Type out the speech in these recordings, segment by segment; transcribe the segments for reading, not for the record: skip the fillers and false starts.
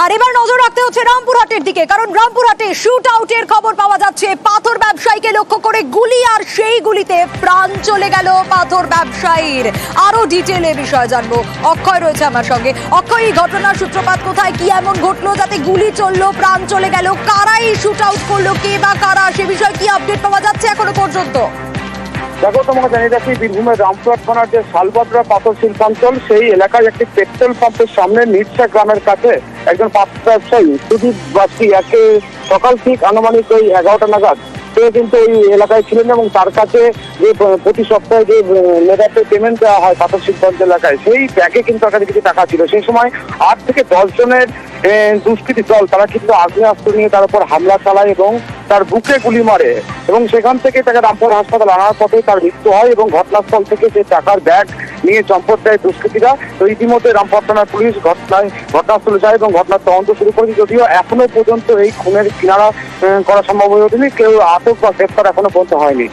আর এবার নজর রাখতে হচ্ছে রামপুরহাটের দিকে, কারণ রামপুরহাটে শুট আউটের খবর পাওয়া যাচ্ছে। পাথর ব্যবসায়ীকে লক্ষ্য করে গুলি, আর সেই গুলিতে প্রাণ চলে গেল পাথর ব্যবসায়ীর। আরো ডিটেইলে বিষয় জানবো, অক্ষয় রয়েছে আমার সঙ্গে। অক্ষয়, এই ঘটনার সূত্রপাত কোথায়, কি এমন ঘটলো যাতে গুলি চললো, প্রাণ চলে গেল? কারাই শুট আউট করলো, কে বা কারা, সে বিষয়ে কি আপডেট পাওয়া যাচ্ছে এখনো পর্যন্ত? দেখো, তোমাকে জানিয়ে রাখি, বীরভূমের রামপুরহাট থানার যে শালবাদরা পাথর শিল্পাঞ্চল, সেই এলাকায় একটি পেট্রোল পাম্পের সামনে নির্সা গ্রামের কাছে একজন পাথর ব্যবসায়ী সুদীপ বাসী সকাল ঠিক আনুমানিক ওই 11টা নাগাদ সে কিন্তু এই এলাকায় ছিলেন এবং তার কাছে যে প্রতি সপ্তাহে যে লেবারের পেমেন্ট দেওয়া হয় পাথর শিল্পাঞ্চল এলাকায়, সেই ব্যাগে কিন্তু তার কাছে কিছু টাকা ছিল। সেই সময় 8 থেকে 10 জনের দুষ্কৃতী দল তারা কিন্তু আগ্নেয়াস্ত্র নিয়ে তার উপর হামলা চালায় এবং তার বুকে গুলি মারে, এবং সেখান থেকে তাকে রামপুরহাট হাসপাতাল আনার পথে তার মৃত্যু হয় এবং ঘটনাস্থল থেকে যে টাকার ব্যাগ নিয়ে চম্পট দেয় দুষ্কৃতীরা। তো ইতিমধ্যে রামপুরহাট থানার পুলিশ ঘটনাস্থলে যায় এবং ঘটনার তদন্ত শুরু করেছে, যদিও এখনো পর্যন্ত এই খুনের কিনারা করা সম্ভব হয়ে ওঠেনি, কেউ আটক বা গ্রেফতার এখনো পর্যন্ত হয়নি।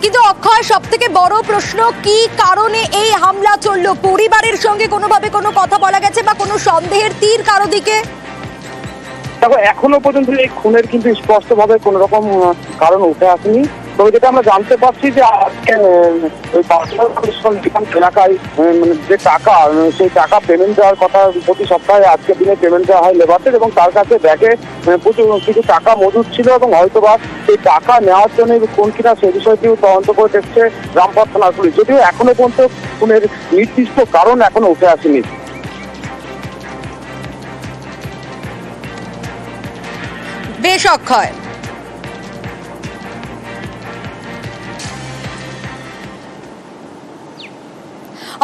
কিন্তু অক্ষয়, সব থেকে বড় প্রশ্ন, কি কারণে এই হামলা চললো? পরিবারের সঙ্গে কোনোভাবে কোনো কথা বলা গেছে বা কোনো সন্দেহের তীর কারো দিকে? দেখো, এখনো পর্যন্ত এই খুনের কিন্তু স্পষ্টভাবে কোন রকম কারণ উঠে আসেনি। তবে যেটা আমরা জানতে পারছি যে আজকে ওই এলাকায় যে টাকা, সেই টাকা পেমেন্ট দেওয়ার কথা প্রতি সপ্তাহে আজকের দিনে পেমেন্ট দেওয়া হয় লেবারদের, এবং তার কাছে ব্যাগে প্রচুর কিছু টাকা মজুদ ছিল এবং হয়তোবা সেই টাকা নেওয়ার জন্য কোন কিনা সেই বিষয়টিও তদন্ত করে দেখছে রামপুরহাট থানার পুলিশ, যদিও এখনো পর্যন্ত খুনের নির্দিষ্ট কারণ এখনো উঠে আসেনি। বেশ অক্ষয়,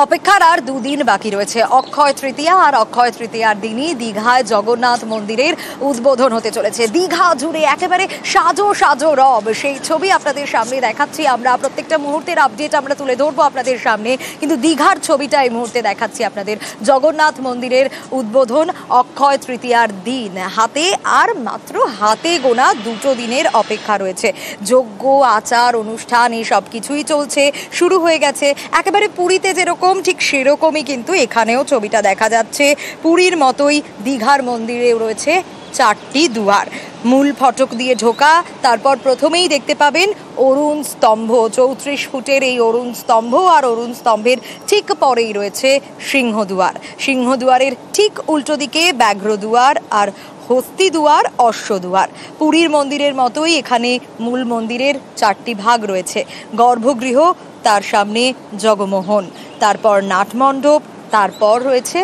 অপেক্ষার আর দুদিন বাকি রয়েছে অক্ষয় তৃতীয়া, আর অক্ষয় তৃতীয়ার দিনই দীঘায় জগন্নাথ মন্দিরের উদ্বোধন হতে চলেছে। দীঘা জুড়ে একেবারে সাজো সাজো রব, সেই ছবি আপনাদের সামনে দেখাচ্ছি আমরা। প্রত্যেকটা মুহূর্তের আপডেট আমরা তুলে ধরবো আপনাদের সামনে, কিন্তু দীঘার ছবিটা এই মুহূর্তে দেখাচ্ছি আপনাদের। জগন্নাথ মন্দিরের উদ্বোধন অক্ষয় তৃতীয়ার দিন, হাতে আর মাত্র হাতে গোনা 2 দিনের অপেক্ষা রয়েছে। যজ্ঞ, আচার, অনুষ্ঠান এই সব কিছুই চলছে, শুরু হয়ে গেছে। একেবারে পুরীতে যেরকম, ঠিক সেরকমই কিন্তু এখানেও ছবিটা দেখা যাচ্ছে। পুরীর মতোই দীঘার মন্দিরেও রয়েছে 4টি দুয়ার, মূল ফটক দিয়ে ঢোকা। তারপর প্রথমেই দেখতে পাবেন অরুণ স্তম্ভ, 34 ফুটের এই অরুণ স্তম্ভ, আর অরুণ স্তম্ভের ঠিক পরেই রয়েছে সিংহদুয়ার। সিংহদুয়ারের ঠিক উল্টো দিকে ব্যাঘ্র দুয়ার আর হস্তি দুয়ার, অশ্ব দুয়ার। পুরীর মন্দিরের মতোই এখানে মূল মন্দিরের 4টি ভাগ রয়েছে। গর্ভগৃহ, তার সামনে জগমোহন, তারপর নাটমণ্ডপ, তারপর রয়েছে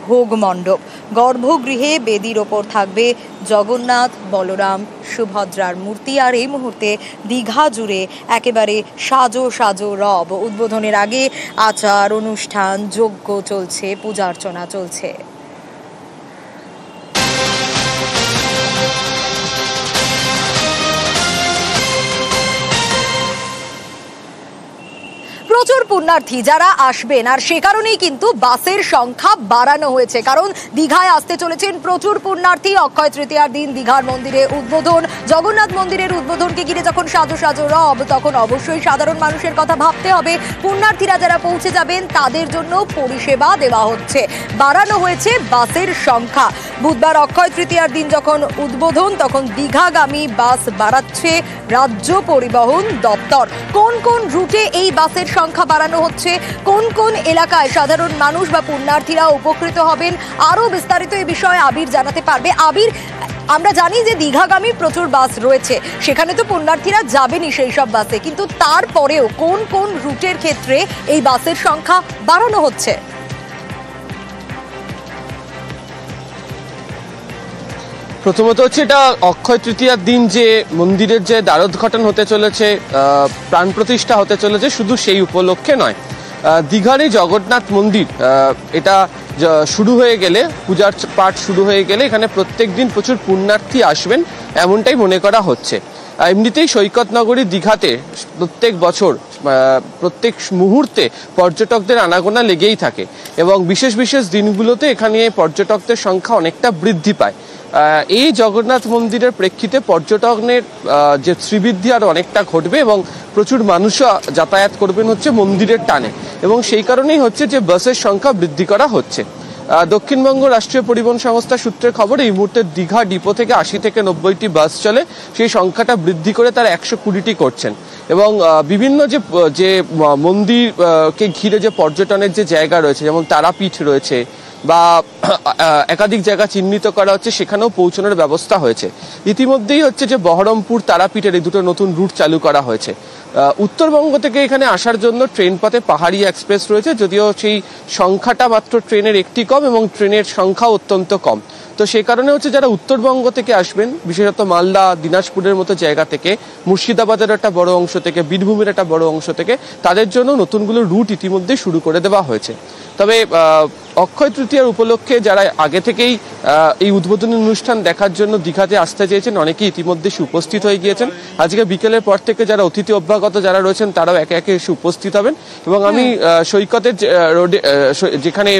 ভোগ মণ্ডপ। গর্ভগৃহে বেদির ওপর থাকবে জগন্নাথ, বলরাম, সুভদ্রার মূর্তি। আর এই মুহূর্তে দীঘা জুড়ে একেবারে সাজো সাজো রব। উদ্বোধনের আগে আচার, অনুষ্ঠান, যজ্ঞ চলছে, পূজা অর্চনা চলছে। প্রচুর পুণ্যার্থী যারা আসবেন, আর সে কারণেই কিন্তু বাসের সংখ্যা বাড়ানো হয়েছে, কারণ দীঘায় আসতে চলেছেন প্রচুর পুণ্যার্থী। অক্ষয় তৃতীয়ার দিন দীঘার মন্দিরে উদ্বোধন, জগন্নাথ মন্দিরের উদ্বোধনকে ঘিরে যখন সাজো সাজো রব, তখন অবশ্যই সাধারণ মানুষের কথা ভাবতে হবে। পুণ্যার্থীরা যারা পৌঁছে যাবেন তাদের জন্য পরিষেবা দেওয়া হচ্ছে, বাড়ানো হয়েছে বাসের সংখ্যা। বুধবার অক্ষয় তৃতীয়ার দিন যখন উদ্বোধন, তখন দীঘাগামী বাস বাড়াচ্ছে রাজ্য পরিবহন দপ্তর। কোন কোন রুটে এই বাসের সংখ্যা বাড়ানো হচ্ছে, কোন কোন এলাকায় সাধারণ মানুষ বা পুণ্যার্থীরা উপকৃত হবেন, আরো বিস্তারিত এই বিষয়ে আবির জানাতে পারবে। আবির, আমরা জানি যে দীঘাগামী প্রচুর বাস রয়েছে, সেখানে তো পুণ্যার্থীরা যাবেনই সেই সব বাসে, কিন্তু তারপরেও কোন কোন রুটের ক্ষেত্রে এই বাসের সংখ্যা বাড়ানো হচ্ছে? প্রথমত হচ্ছে, এটা অক্ষয় তৃতীয়ার দিন যে মন্দিরের যে দ্বারোদ্ঘাটন হতে চলেছে, প্রাণ প্রতিষ্ঠা হতে চলেছে, শুধু সেই উপলক্ষে নয়। দীঘার এই জগন্নাথ মন্দির এটা শুরু হয়ে গেলে, পূজার পাঠ শুরু হয়ে গেলে এখানে প্রত্যেক দিন প্রচুর পুণ্যার্থী আসবেন, এমনটাই মনে করা হচ্ছে। এমনিতেই সৈকত নগরী দীঘাতে প্রত্যেক বছর প্রত্যেক মুহূর্তে পর্যটকদের আনাগোনা লেগেই থাকে, এবং বিশেষ বিশেষ দিনগুলোতে এখানে পর্যটকদের সংখ্যা অনেকটা বৃদ্ধি পায়। এই জগন্নাথ মন্দিরের প্রেক্ষিতে পর্যটনের যে শ্রীবৃদ্ধি আরো অনেকটা ঘটবে, এবং প্রচুর মানুষও যাতায়াত করবেন হচ্ছে মন্দিরের টানে, এবং সেই কারণেই হচ্ছে যে বাসের সংখ্যা বৃদ্ধি করা হচ্ছে। দক্ষিণবঙ্গ রাষ্ট্রীয় পরিবহন সংস্থা সূত্রে খবর এই মুহূর্তে দীঘা ডিপো থেকে 80 থেকে 90টি বাস চলে, সেই সংখ্যাটা বৃদ্ধি করে তারা 120টি করছেন। এবং বিভিন্ন যে মন্দিরকে ঘিরে যে পর্যটনের যে জায়গা রয়েছে, যেমন তারাপীঠ রয়েছে বা একাধিক জায়গা চিহ্নিত করা হচ্ছে, সেখানেও পৌঁছানোর ব্যবস্থা হয়েছে। ইতিমধ্যেই হচ্ছে যে বহরমপুর তারাপীঠের এই দুটো নতুন রুট চালু করা হয়েছে। উত্তরবঙ্গ থেকে এখানে আসার জন্য ট্রেন পথে পাহাড়ি এক্সপ্রেস রয়েছে, যদিও সেই সংখ্যাটা মাত্র ট্রেনের একটি কম এবং ট্রেনের সংখ্যাও অত্যন্ত কম। তো সেই কারণে হচ্ছে যারা উত্তরবঙ্গ থেকে আসবেন, বিশেষত মালদা দিনাজপুরের মতো জায়গা থেকে, মুর্শিদাবাদের একটা বড় অংশ থেকে, বীরভূমের একটা বড় অংশ থেকে, তাদের জন্য নতুনগুলো রুট ইতিমধ্যে শুরু করে দেওয়া হয়েছে। তবে অক্ষয় তৃতীয়ার উপলক্ষে যারা আগে থেকেই এই উদ্বোধনী অনুষ্ঠান দেখার জন্য দীঘাতে আসতে চেয়েছেন, অনেকেই ইতিমধ্যে উপস্থিত হয়ে গিয়েছেন। আজকে বিকেলের পর থেকে যারা অতিথি অভ্যাগত যারা রয়েছেন তারাও একে একে এসে উপস্থিত হবেন। এবং আমি সৈকতের রোডে, যেখানে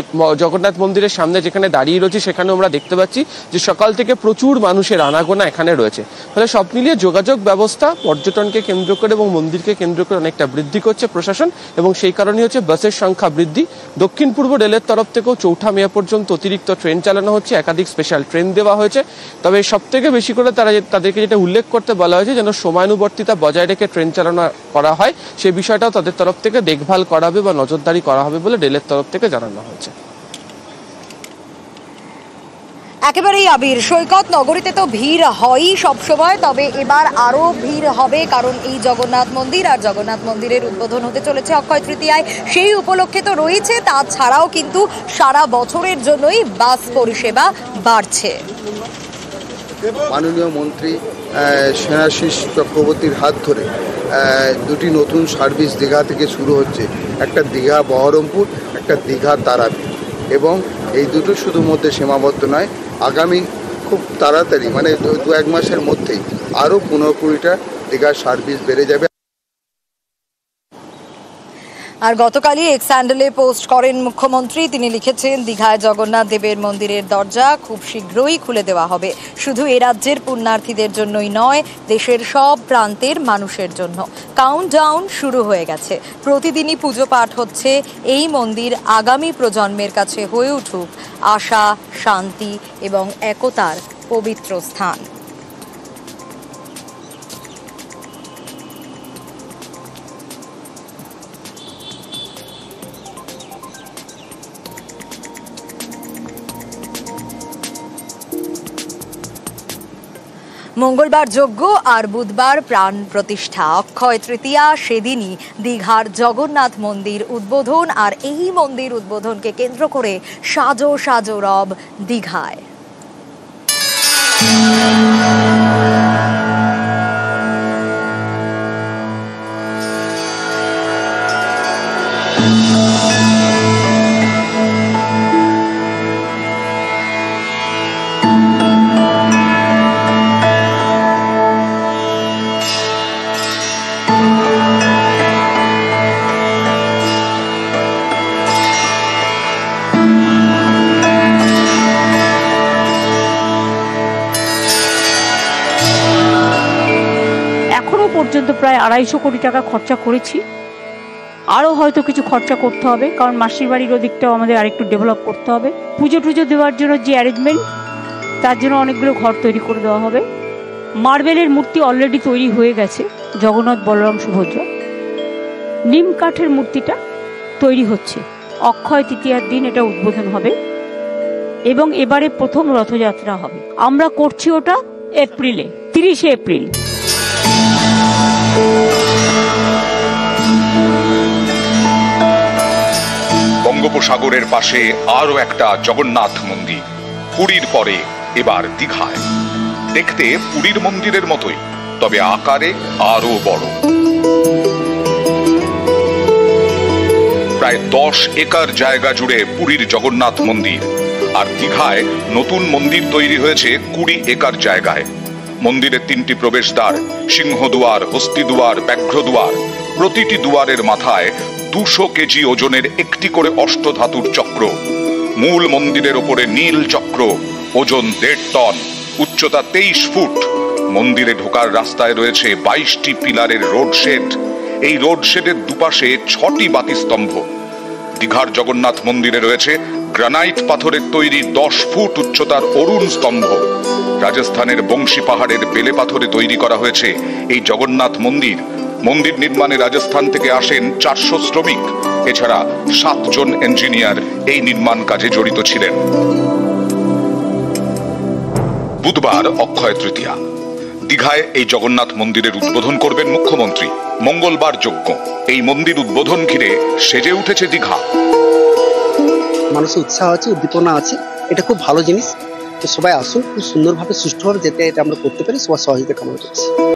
জগন্নাথ মন্দিরের সামনে যেখানে দাঁড়িয়ে রয়েছি, সেখানে আমরা দেখতে পাচ্ছি যে সকাল থেকে প্রচুর মানুষের আনাগোনা এখানে রয়েছে। ফলে সব মিলিয়ে যোগাযোগ ব্যবস্থা পর্যটনকে কেন্দ্র করে এবং মন্দিরকে কেন্দ্র করে অনেকটা বৃদ্ধি করছে প্রশাসন, এবং সেই কারণেই হচ্ছে বাসের সংখ্যা বৃদ্ধি। দক্ষিণ পূর্ব রেলের তরফ থেকেও 4 মে পর্যন্ত অতিরিক্ত ট্রেন চালানো হচ্ছে, একাধিক স্পেশাল ট্রেন দেওয়া হয়েছে। তবে সব থেকে বেশি করে তাদেরকে যেটা উল্লেখ করতে বলা হয়েছে, যেন সময়ানুবর্তিতা বজায় রেখে ট্রেন চালানো করা হয়, সেই বিষয়টাও তাদের তরফ থেকে দেখভাল করা হবে বা নজরদারি করা হবে বলে রেলের তরফ থেকে জানানো হয়েছে। একেবারেই আবির, সৈকত নগরীতে তো ভিড় হয়ই সবসময়, তবে এবার আরো ভিড় হবে, কারণ এই জগন্নাথ মন্দির আর জগন্নাথ মন্দিরের উদ্বোধন হতে চলেছে অক্ষয় তৃতীয়ায়। সেই উপলক্ষে তো রয়েছে, তাছাড়াও কিন্তু সারা বছরের জন্যই বাস পরিষেবা বাড়ছে। মাননীয় মন্ত্রী স্নেহাশিস চক্রবর্তীর হাত ধরে দুটি নতুন সার্ভিস দীঘা থেকে শুরু হচ্ছে, একটা দীঘা বহরমপুর, একটা দীঘা তারাপীঠ। এবং এই দুটো শুধু মধ্যে সীমাবদ্ধ নয়, আগামী খুব তাড়াতাড়ি মানে 2-1 মাসের মধ্যেই আরও 15-20টা দীঘার সার্ভিস বেড়ে যাবে। আর গতকালই এক্স হ্যান্ডেলে পোস্ট করেন মুখ্যমন্ত্রী, তিনি লিখেছেন, দীঘায় জগন্নাথ দেবের মন্দিরের দরজা খুব শীঘ্রই খুলে দেওয়া হবে, শুধু এ রাজ্যের পুণ্যার্থীদের জন্যই নয়, দেশের সব প্রান্তের মানুষের জন্য। কাউন্টডাউন শুরু হয়ে গেছে, প্রতিদিনই পুজো পাঠ হচ্ছে। এই মন্দির আগামী প্রজন্মের কাছে হয়ে উঠুক আশা, শান্তি এবং একতার পবিত্র স্থান। মঙ্গলবার যজ্ঞ আর বুধবার প্রাণ প্রতিষ্ঠা, অক্ষয় তৃতীয়া সেদিনই দীঘার জগন্নাথ মন্দির উদ্বোধন। আর এই মন্দির উদ্বোধনকে কেন্দ্র করে সাজো সাজো রব দীঘায়। পর্যন্ত প্রায় 250 কোটি টাকা খরচা করেছি, আরও হয়তো কিছু খরচা করতে হবে, কারণ মাসির বাড়ির ওদিকটাও আমাদের আরেকটু ডেভেলপ করতে হবে। পুজো টুজো দেওয়ার জন্য যে অ্যারেঞ্জমেন্ট, তার জন্য অনেকগুলো ঘর তৈরি করে দেওয়া হবে। মার্বেলের মূর্তি অলরেডি তৈরি হয়ে গেছে, জগন্নাথ বলরাম সুভদ্রা। নিম কাঠের মূর্তিটা তৈরি হচ্ছে, অক্ষয় তৃতীয়ার দিন এটা উদ্বোধন হবে এবং এবারে প্রথম রথযাত্রা হবে। আমরা করছি ওটা এপ্রিলে, 30শে এপ্রিল। বঙ্গোপসাগরের পাশে আরো একটা জগন্নাথ মন্দির, পুরীর পরে এবার দীঘায়। দেখতে পুরীর মন্দিরের মতোই, তবে আকারে আরো বড়। প্রায় 10 একর জায়গা জুড়ে পুরীর জগন্নাথ মন্দির, আর দীঘায় নতুন মন্দির তৈরি হয়েছে 20 একর জায়গায়। মন্দিরের 3টি প্রবেশদ্বার, সিংহদুয়ার, হস্তিদুয়ার, ব্যাঘ্রদুয়ার। প্রতিটি দুয়ারের মাথায় 200 কেজি ওজনের একটি করে অষ্টধাতুর চক্র। মূল মন্দিরের ওপরে নীল চক্র, ওজন 1.5 টন, উচ্চতা 23 ফুট। মন্দিরে ঢোকার রাস্তায় রয়েছে 22টি পিলারের রোড শেড। এই রোড শেডের দুপাশে 6টি বাতিস্তম্ভ। দীঘার জগন্নাথ মন্দিরে রয়েছে গ্রানাইট পাথরের তৈরি 10 ফুট উচ্চতার অরুণ স্তম্ভ। রাজস্থানের বংশী পাহাড়ের বেলে পাথরে তৈরি করা হয়েছে এই জগন্নাথ মন্দির। মন্দির নির্মাণে রাজস্থান থেকে আসেন 400 শ্রমিক। এছাড়া 7 জন ইঞ্জিনিয়ার এই নির্মাণ কাজে জড়িত ছিলেন। বুধবার অক্ষয় তৃতীয়া। দীঘায় এই জগন্নাথ মন্দিরের উদ্বোধন করবেন মুখ্যমন্ত্রী। মঙ্গলবার যজ্ঞ। এই মন্দির উদ্বোধন ঘিরে সেজে উঠেছে দীঘা। মানুষের উৎসাহ আছে, উদ্দীপনা আছে, এটা খুব ভালো জিনিস। তো সবাই আসুন, খুব সুন্দরভাবে সুষ্ঠুভাবে যেতে এটা আমরা করতে পারি, সবার সহযোগিতা কামনা করছি।